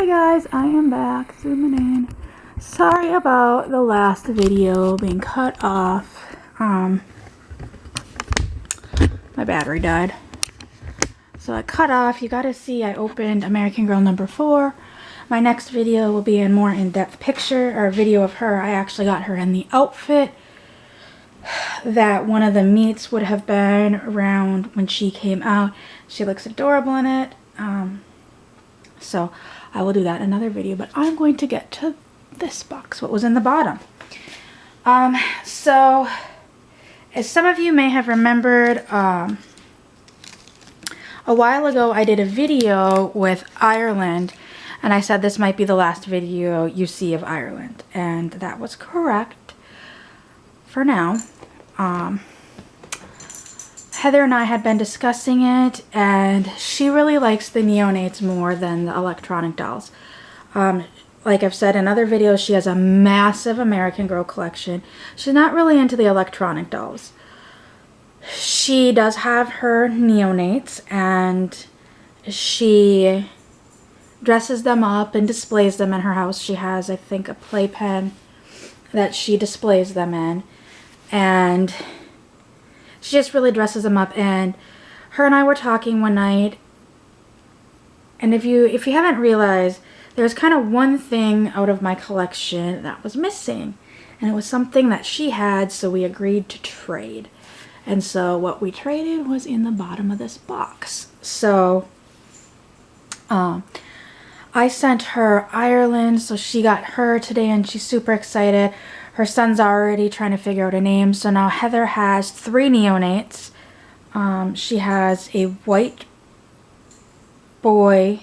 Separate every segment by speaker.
Speaker 1: Hi guys, I am back, zooming in. Sorry about the last video being cut off. My battery died. So I cut off. You gotta see I opened American Girl number 4. My next video will be a more in-depth picture or video of her. I actually got her in the outfit that one of the meets would have been around when she came out. She looks adorable in it. So I will do that in another video, but I'm going to get to this box, what was in the bottom. So as some of you may have remembered, a while ago I did a video with Ireland, and I said this might be the last video you see of Ireland, and that was correct for now. Heather and I had been discussing it, and she really likes the neonates more than the electronic dolls. Like I've said in other videos, she has a massive American Girl collection. She's not really into the electronic dolls. She does have her neonates, and she dresses them up and displays them in her house. She has, I think, a playpen that she displays them in, and she just really dresses them up. And her and I were talking one night, and if you haven't realized, there's kind of one thing out of my collection that was missing, and it was something that she had, so we agreed to trade. And so what we traded was in the bottom of this box. So I sent her Ireland, so she got her today, and she's super excited. Her son's already trying to figure out a name. So now Heather has 3 neonates. She has a white boy,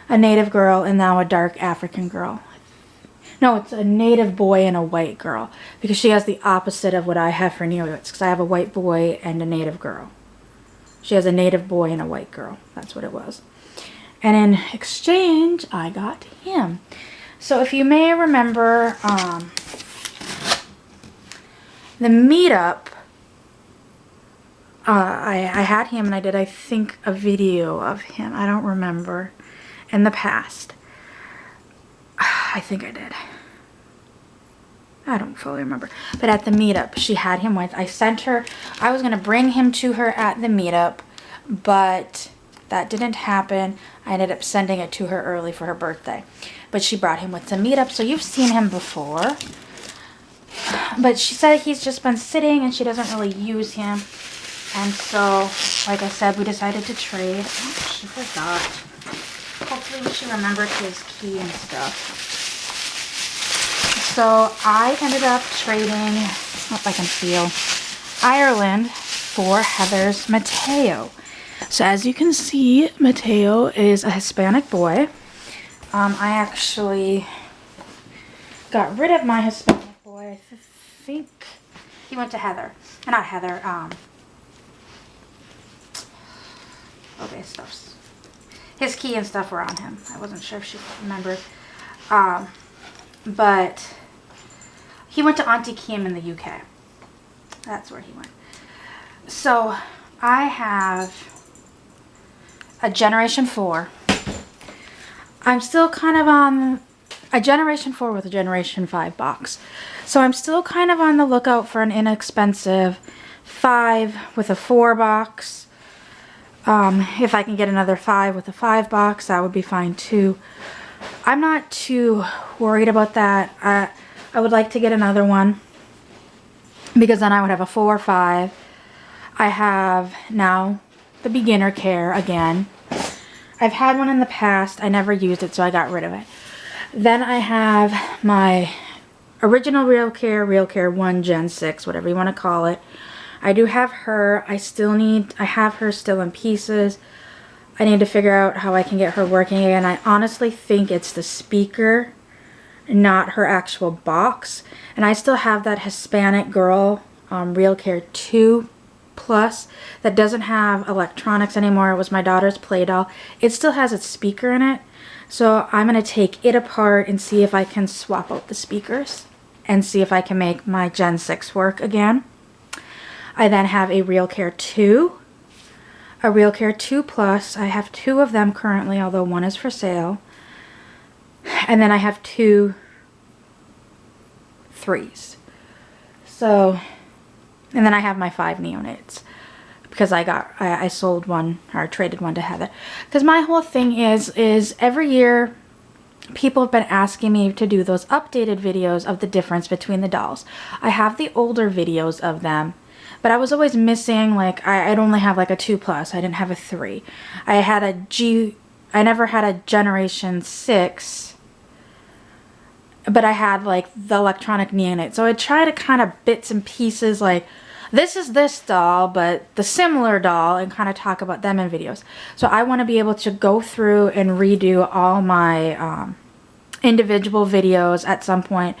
Speaker 1: a native girl, and now a dark African girl. No, it's a native boy and a white girl, because she has the opposite of what I have for neonates, because I have a white boy and a native girl. She has a native boy and a white girl. That's what it was. And in exchange, I got him. So if you may remember the meetup, I had him, and I did, I think, a video of him. I don't remember. In the past. I think I did. I don't fully remember. But at the meetup, she had him with. I sent her. I was going to bring him to her at the meetup, but that didn't happen. I ended up sending it to her early for her birthday. But she brought him with the meetup, so you've seen him before. But she said he's just been sitting and she doesn't really use him. And so, like I said, we decided to trade. Oh, she forgot. Hopefully she remembered his key and stuff. So I ended up trading, I hope I can feel, Ireland for Heather's Mateo. So as you can see, Mateo is a Hispanic boy. I actually got rid of my Hispanic boy. I think he went to Heather. Not Heather. Okay, stuffs. His key and stuff were on him. I wasn't sure if she remembered. But he went to Auntie Kim in the UK. That's where he went. So I have a Generation 4. I'm still kind of on a Generation 4 with a Generation 5 box. So I'm still kind of on the lookout for an inexpensive 5 with a 4 box. If I can get another 5 with a 5 box, that would be fine too. I'm not too worried about that. I would like to get another one, because then I would have a 4 or 5. I have now the beginner care again. I've had one in the past. I never used it, so I got rid of it. Then I have my original RealCare 1 Gen 6, whatever you want to call it. I do have her. I have her still in pieces. I need to figure out how I can get her working again. I honestly think it's the speaker, not her actual box. And I still have that Hispanic Girl RealCare 2 Plus that doesn't have electronics anymore. It was my daughter's play doll. It still has its speaker in it. So I'm going to take it apart and see if I can swap out the speakers and see if I can make my Gen 6 work again. I then have a RealCare 2. a RealCare 2 Plus. I have 2 of them currently, although one is for sale. And then I have 2 3s. So, and then I have my 5 neonates because I sold one or traded one to Heather. Because my whole thing is every year people have been asking me to do those updated videos of the difference between the dolls. I have the older videos of them, but I was always missing, like, I'd only have like a 2 Plus. I didn't have a 3. I never had a Generation 6, but I had like the electronic neonate. So I'd try to kind of bits and pieces, like, this is this doll, but the similar doll, and kind of talk about them in videos. So I want to be able to go through and redo all my individual videos at some point.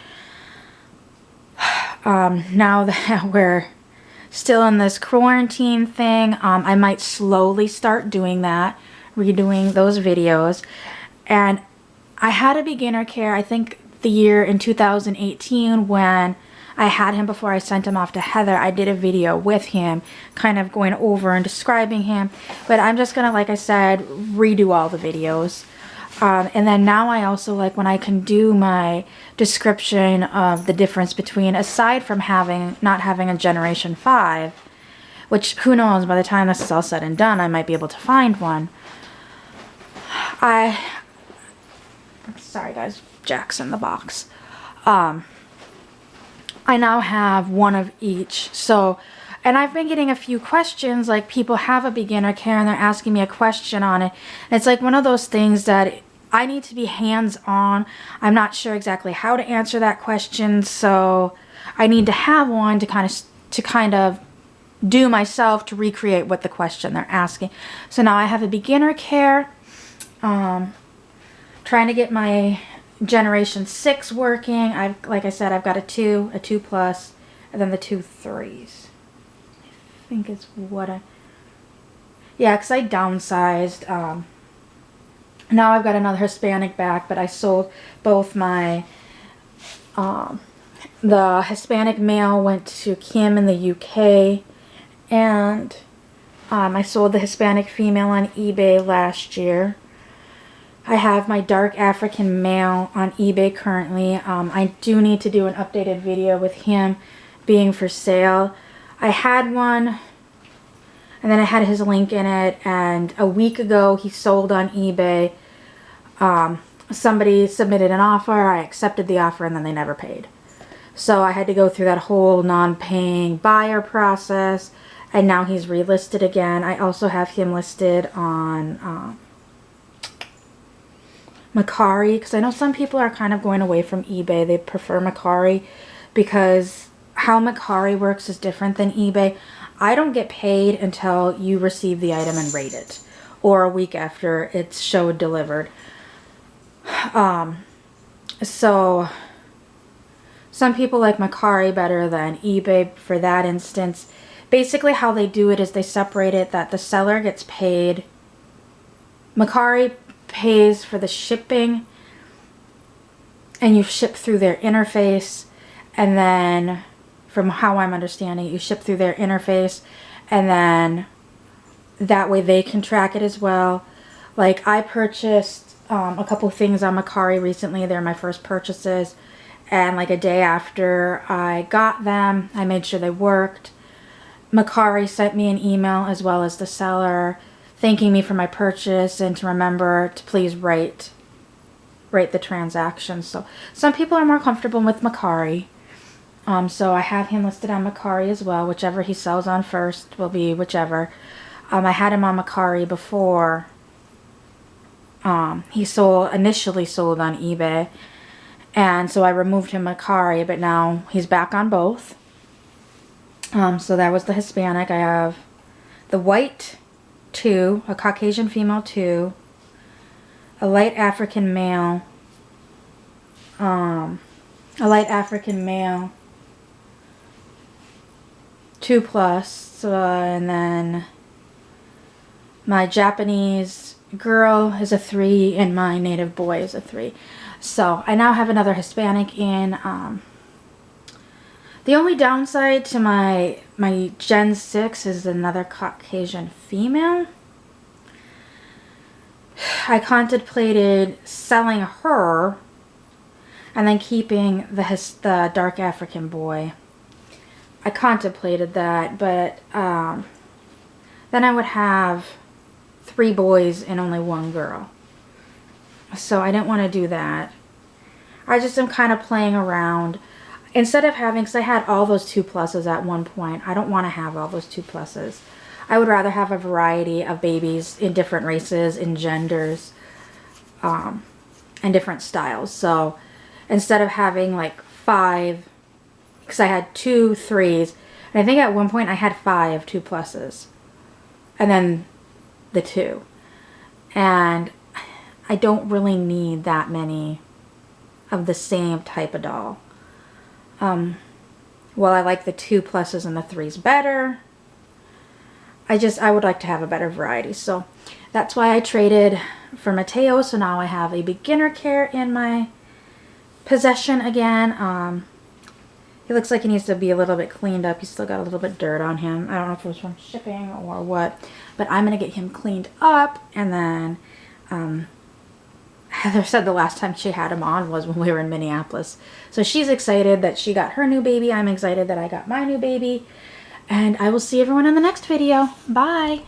Speaker 1: Now that we're still in this quarantine thing, I might slowly start doing that, redoing those videos. And I had a beginner care, I think the year in 2018 when I had him before I sent him off to Heather. I did a video with him, kind of going over and describing him. But I'm just gonna, like I said, redo all the videos. And then now I also like when I can do my description of the difference between, aside from not having a Generation 5, which who knows, by the time this is all said and done, I might be able to find one. Sorry guys, Jack's in the box. I now have one of each. So, and I've been getting a few questions, like people have a beginner care and they're asking me a question on it. And it's like one of those things that I need to be hands-on. I'm not sure exactly how to answer that question, so I need to have one to kind of do myself to recreate what the question they're asking. So now I have a beginner care. Trying to get my Generation 6 working. Like I said, I've got a 2 Plus, and then the 2 3s. I think it's what yeah, because I downsized. Now I've got another Hispanic back, but I sold both my, the Hispanic male went to Kim in the UK, and I sold the Hispanic female on eBay last year. I have my dark African male on eBay currently. I do need to do an updated video with him being for sale. I had one, and then I had his link in it, and a week ago he sold on eBay. Somebody submitted an offer, I accepted the offer, and then they never paid. So I had to go through that whole non-paying buyer process, and now he's relisted again. I also have him listed on Mercari, because I know some people are kind of going away from eBay. They prefer Mercari because how Mercari works is different than eBay. I don't get paid until you receive the item and rate it, or a week after it's showed delivered. So some people like Mercari better than eBay for that instance. Basically how they do it is they separate it that the seller gets paid. Mercari pays for the shipping, and you ship through their interface, and then from how I'm understanding it, you ship through their interface, and then that way they can track it as well. Like I purchased a couple things on Mercari recently. They're my first purchases, and like a day after I got them, I made sure they worked. Mercari sent me an email as well as the seller thanking me for my purchase and to remember to please rate the transaction. So some people are more comfortable with Mercari. So I have him listed on Mercari as well. Whichever he sells on first will be whichever. I had him on Mercari before he initially sold on eBay. And so I removed him Mercari, but now he's back on both. So that was the Hispanic. I have the white 2, a Caucasian female 2, a light African male, 2 Plus, and then my Japanese girl is a 3, and my native boy is a 3. So I now have another Hispanic in. The only downside to my Gen 6 is another Caucasian female. I contemplated selling her and then keeping the dark African boy. I contemplated that, but then I would have 3 boys and only 1 girl. So I didn't want to do that. I just am kind of playing around. Instead of having, because I had all those 2+s at one point, I don't want to have all those 2+s. I would rather have a variety of babies in different races, in genders, and different styles. So instead of having like 5, because I had 2 3s, and I think at one point I had 5 2+s, and then the 2. And I don't really need that many of the same type of doll. Well, I like the 2+s and the 3s better. I would like to have a better variety. So that's why I traded for Mateo. So now I have a beginner care in my possession again. He looks like he needs to be a little bit cleaned up. He's still got a little bit of dirt on him. I don't know if it was from shipping or what, but I'm going to get him cleaned up. And then Heather said the last time she had him on was when we were in Minneapolis. So she's excited that she got her new baby. I'm excited that I got my new baby. And I will see everyone in the next video. Bye.